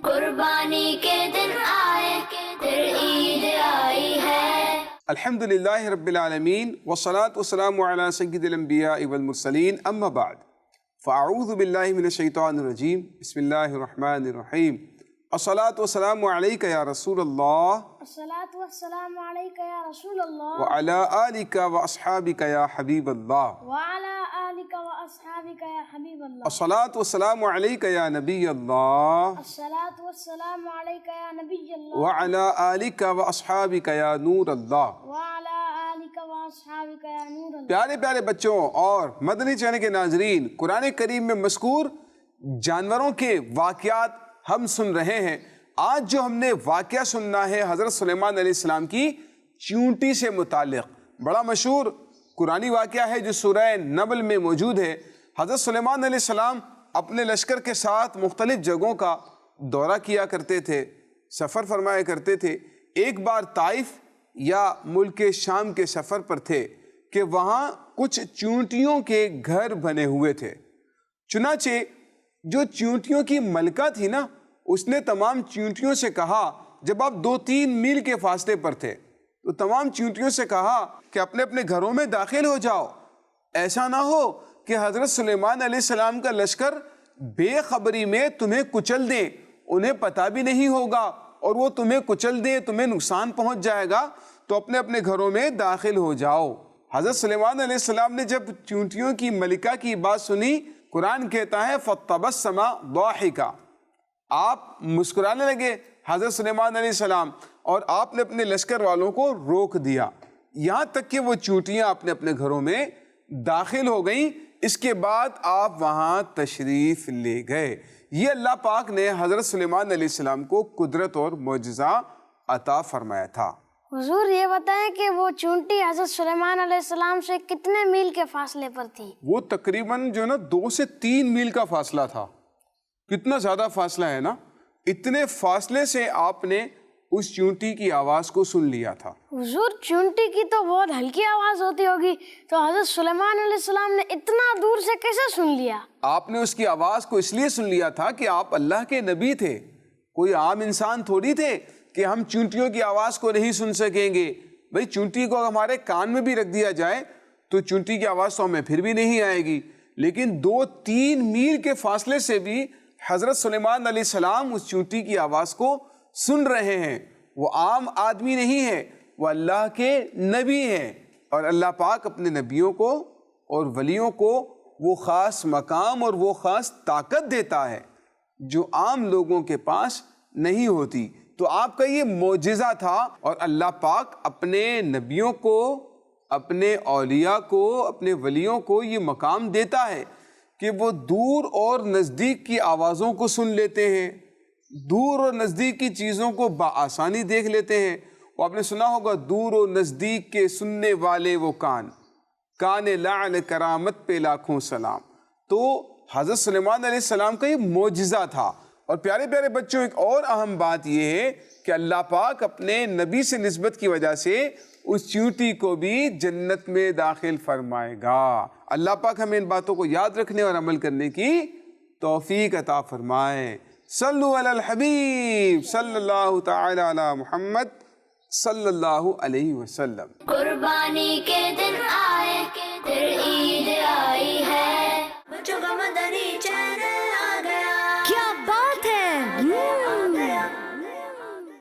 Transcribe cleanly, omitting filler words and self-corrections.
قربانی کے دن آئے پھر عید آئی ہے۔ الحمدللہ رب العالمین والصلاة والسلام علی سید الانبیاء والمرسلین، اما بعد فاعوذ باللہ من الشیطان الرجیم، بسم اللہ الرحمن الرحیم۔ الصلاة والسلام علیک یا رسول اللہ، الصلاة والسلام علیک یا رسول اللہ، وعلی آلک واصحابک یا حبیب اللہ، وعلی آلک واصحابک یا حبیب اللہ، الصلاة والسلام علیک یا نبی اللہ، الصلاة والسلام علیک یا نبی اللہ، وعلی آلک واصحابک یا نور اللہ۔ وعلی آلک واصحابک یا نور اللہ۔ پیارے پیارے بچوں اور مدنی چینل کے ناظرین، قرآن کریم میں مذکور جانوروں کے واقعات ہم سن رہے ہیں۔ آج جو ہم نے واقعہ سننا ہے حضرت سلیمان علیہ السلام کی چیونٹی سے متعلق، بڑا مشہور قرآنی واقعہ ہے جو سورہ نمل میں موجود ہے۔ حضرت سلیمان علیہ السلام اپنے لشکر کے ساتھ مختلف جگہوں کا دورہ کیا کرتے تھے، سفر فرمایا کرتے تھے۔ ایک بار طائف یا ملک شام کے سفر پر تھے کہ وہاں کچھ چیونٹیوں کے گھر بنے ہوئے تھے۔ چنانچہ جو چیونٹیوں کی ملکہ تھی نا، اس نے تمام چیونٹیوں سے کہا، جب آپ 2-3 میل کے فاصلے پر تھے تو تمام چیونٹیوں سے کہا کہ اپنے اپنے گھروں میں داخل ہو جاؤ، ایسا نہ ہو کہ حضرت سلیمان علیہ السلام کا لشکر بے خبری میں تمہیں کچل دیں، انہیں پتہ بھی نہیں ہوگا اور وہ تمہیں کچل دیں، تمہیں نقصان پہنچ جائے گا، تو اپنے اپنے گھروں میں داخل ہو جاؤ۔ حضرت سلیمان علیہ السلام نے جب چیونٹیوں کی ملکہ کی بات سنی، قرآن کہتا ہے فَتَبَسَّمَ ضَاحِكًا، آپ مسکرانے لگے حضرت سلیمان علیہ السلام، اور آپ نے اپنے لشکر والوں کو روک دیا، یہاں تک کہ وہ چیونٹیاں اپنے اپنے گھروں میں داخل ہو گئیں۔ اس کے بعد آپ وہاں تشریف لے گئے۔ یہ اللہ پاک نے حضرت سلیمان علیہ السلام کو قدرت اور معجزہ عطا فرمایا تھا۔ حضور یہ بتائیں کہ وہ چونٹی حضرت سلیمان علیہ السلام سے کتنے میل کے فاصلے پر تھی؟ وہ تقریباً 2 سے 3 میل کا فاصلہ تھا۔ کتنا زیادہ فاصلہ ہے نا، اتنے فاصلے سے آپ نے اس چیونٹی کی آواز کو سن لیا تھا۔ حضور چونٹی کی تو بہت ہلکی آواز ہوتی ہوگی، تو حضرت سلیمان علیہ السلام نے اتنا دور سے کیسے سن لیا؟ آپ نے اس کی آواز کو اس لیے سن لیا تھا کہ آپ اللہ کے نبی تھے، کوئی عام انسان تھوڑی تھے کہ ہم چونٹیوں کی آواز کو نہیں سن سکیں گے۔ بھئی چونٹی کو ہمارے کان میں بھی رکھ دیا جائے تو چونٹی کی آواز تو ہمیں پھر بھی نہیں آئے گی، لیکن 2-3 میل کے فاصلے سے بھی حضرت سلیمان علیہ السلام اس چونٹی کی آواز کو سن رہے ہیں۔ وہ عام آدمی نہیں ہے، وہ اللہ کے نبی ہیں، اور اللہ پاک اپنے نبیوں کو اور ولیوں کو وہ خاص مقام اور وہ خاص طاقت دیتا ہے جو عام لوگوں کے پاس نہیں ہوتی۔ تو آپ کا یہ معجزہ تھا، اور اللہ پاک اپنے نبیوں کو، اپنے اولیاء کو، اپنے ولیوں کو یہ مقام دیتا ہے کہ وہ دور اور نزدیک کی آوازوں کو سن لیتے ہیں، دور اور نزدیک کی چیزوں کو بآسانی دیکھ لیتے ہیں۔ وہ آپ نے سنا ہوگا، دور و نزدیک کے سننے والے وہ کان لعل کرامت پہ لاکھوں سلام۔ تو حضرت سلیمان علیہ السلام کا یہ معجزہ تھا۔ اور پیارے پیارے بچوں، ایک اور اہم بات یہ ہے کہ اللہ پاک اپنے نبی سے نسبت کی وجہ سے اس چیونٹی کو بھی جنت میں داخل فرمائے گا۔ اللہ پاک ہمیں ان باتوں کو یاد رکھنے اور عمل کرنے کی توفیق عطا فرمائے۔ صلو علی الحبیب صلی اللہ تعالی علی محمد صلی اللہ علیہ وسلم۔ قربانی کے دن آئے پھر عید